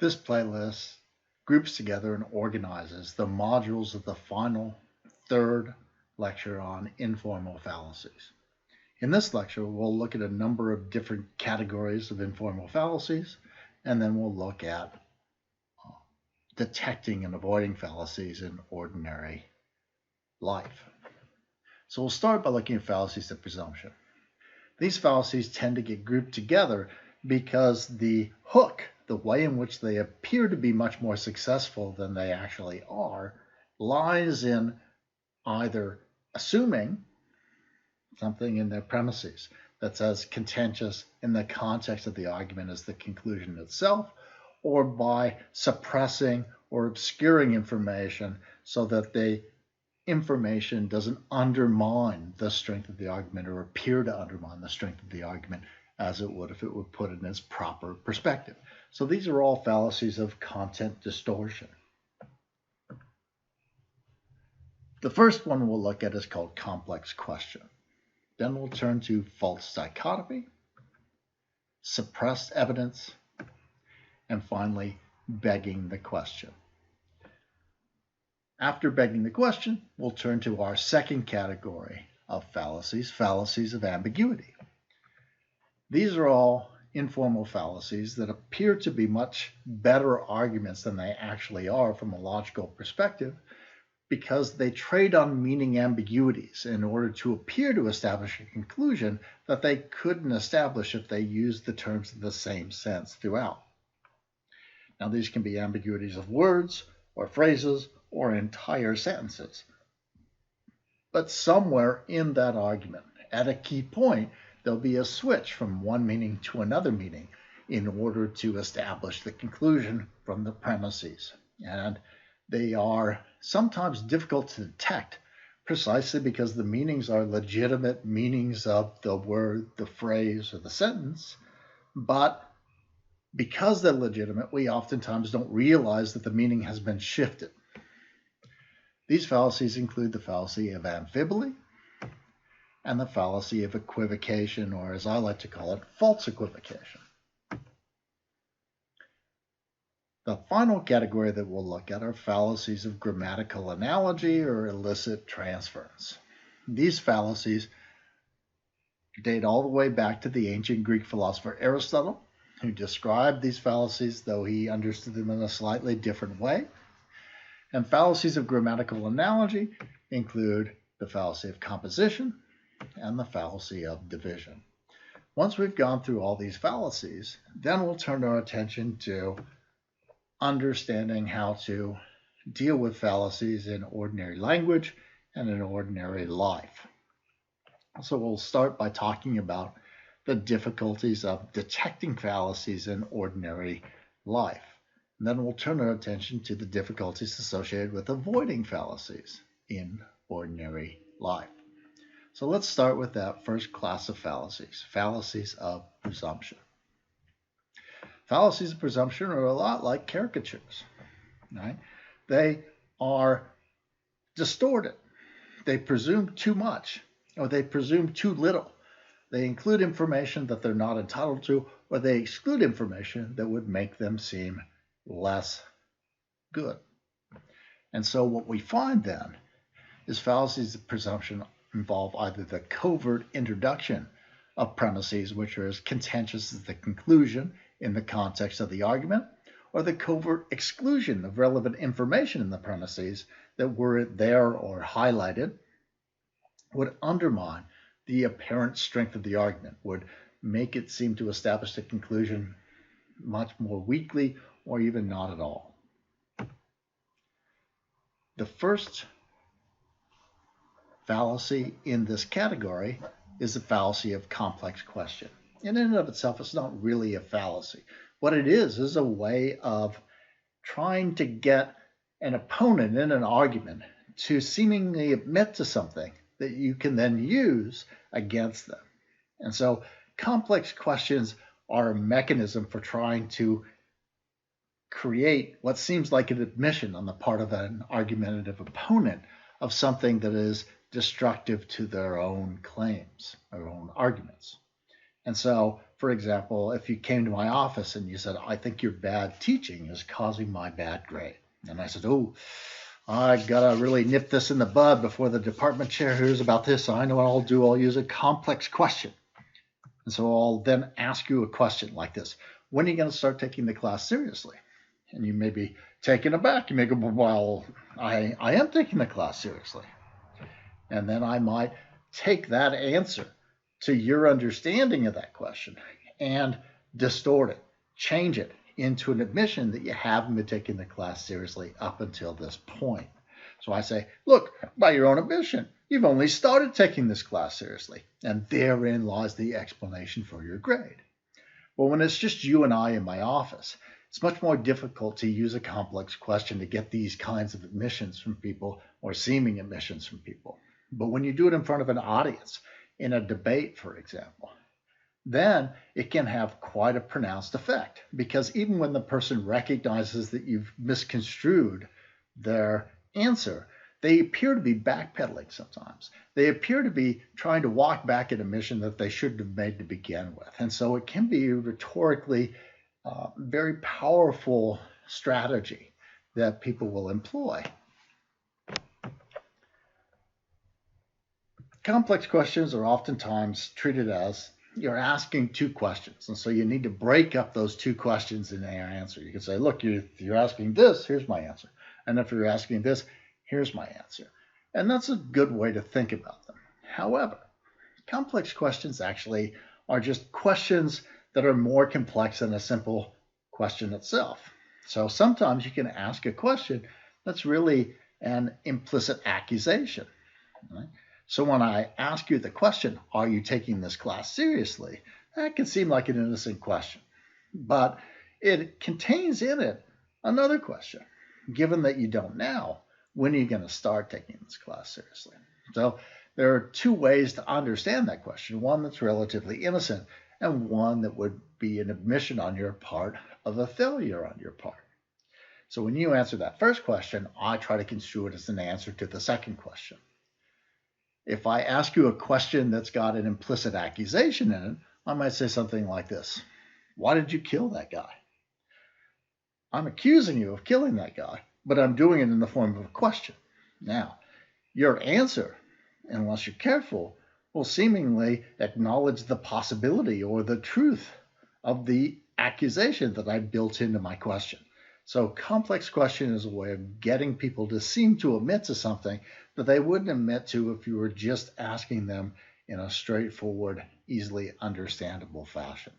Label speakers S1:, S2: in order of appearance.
S1: This playlist groups together and organizes the modules of the final third lecture on informal fallacies. In this lecture, we'll look at a number of different categories of informal fallacies, and then we'll look at detecting and avoiding fallacies in ordinary life. So we'll start by looking at fallacies of presumption. These fallacies tend to get grouped together because the hook, the way in which they appear to be much more successful than they actually are, lies in either assuming something in their premises that's as contentious in the context of the argument as the conclusion itself, or by suppressing or obscuring information so that the information doesn't undermine the strength of the argument or appear to undermine the strength of the argument as it would if it were put in its proper perspective. So these are all fallacies of content distortion. The first one we'll look at is called complex question. Then we'll turn to false dichotomy, suppressed evidence, and finally, begging the question. After begging the question, we'll turn to our second category of fallacies, fallacies of ambiguity. These are all informal fallacies that appear to be much better arguments than they actually are from a logical perspective, because they trade on meaning ambiguities in order to appear to establish a conclusion that they couldn't establish if they used the terms in the same sense throughout. Now, these can be ambiguities of words or phrases or entire sentences. But somewhere in that argument, at a key point, there'll be a switch from one meaning to another meaning in order to establish the conclusion from the premises. And they are sometimes difficult to detect precisely because the meanings are legitimate meanings of the word, the phrase, or the sentence, but because they're legitimate, we oftentimes don't realize that the meaning has been shifted. These fallacies include the fallacy of amphiboly and the fallacy of equivocation, or as I like to call it, false equivocation. The final category that we'll look at are fallacies of grammatical analogy or illicit transference. These fallacies date all the way back to the ancient Greek philosopher Aristotle, who described these fallacies, though he understood them in a slightly different way. And fallacies of grammatical analogy include the fallacy of composition and the fallacy of division. Once we've gone through all these fallacies, then we'll turn our attention to understanding how to deal with fallacies in ordinary language and in ordinary life. So we'll start by talking about the difficulties of detecting fallacies in ordinary life. And then we'll turn our attention to the difficulties associated with avoiding fallacies in ordinary life. So let's start with that first class of fallacies, fallacies of presumption. Fallacies of presumption are a lot like caricatures, right? They are distorted. They presume too much, or they presume too little. They include information that they're not entitled to, or they exclude information that would make them seem less good. And so what we find then is fallacies of presumption involve either the covert introduction of premises which are as contentious as the conclusion in the context of the argument, or the covert exclusion of relevant information in the premises that were there or highlighted would undermine the apparent strength of the argument, would make it seem to establish the conclusion much more weakly or even not at all. The first fallacy in this category is the fallacy of complex question. In and of itself, it's not really a fallacy. What it is a way of trying to get an opponent in an argument to seemingly admit to something that you can then use against them. And so complex questions are a mechanism for trying to create what seems like an admission on the part of an argumentative opponent of something that is destructive to their own claims, their own arguments. And so, for example, if you came to my office and you said, I think your bad teaching is causing my bad grade. And I said, oh, I got to really nip this in the bud before the department chair hears about this. So I know what I'll do. I'll use a complex question. And so I'll then ask you a question like this. When are you going to start taking the class seriously? And you may be taken aback. You may go, well, I am taking the class seriously. And then I might take that answer to your understanding of that question and distort it, change it into an admission that you haven't been taking the class seriously up until this point. So I say, look, by your own admission, you've only started taking this class seriously, and therein lies the explanation for your grade. Well, when it's just you and I in my office, it's much more difficult to use a complex question to get these kinds of admissions from people or seeming admissions from people. But when you do it in front of an audience, in a debate, for example, then it can have quite a pronounced effect, because even when the person recognizes that you've misconstrued their answer, they appear to be backpedaling sometimes. They appear to be trying to walk back an admission that they shouldn't have made to begin with. And so it can be a rhetorically very powerful strategy that people will employ. Complex questions are oftentimes treated as you're asking two questions. And so you need to break up those two questions in their answer. You can say, look, you're asking this, here's my answer. And if you're asking this, here's my answer. And that's a good way to think about them. However, complex questions actually are just questions that are more complex than a simple question itself. So sometimes you can ask a question that's really an implicit accusation. Right? So when I ask you the question, are you taking this class seriously? That can seem like an innocent question, but it contains in it another question. Given that you don't now, when are you going to start taking this class seriously? So there are two ways to understand that question. One that's relatively innocent, and one that would be an admission on your part of a failure on your part. So when you answer that first question, I try to construe it as an answer to the second question. If I ask you a question that's got an implicit accusation in it, I might say something like this. Why did you kill that guy? I'm accusing you of killing that guy, but I'm doing it in the form of a question. Now, your answer, unless you're careful, will seemingly acknowledge the possibility or the truth of the accusation that I built into my question. So complex question is a way of getting people to seem to admit to something that they wouldn't admit to if you were just asking them in a straightforward, easily understandable fashion.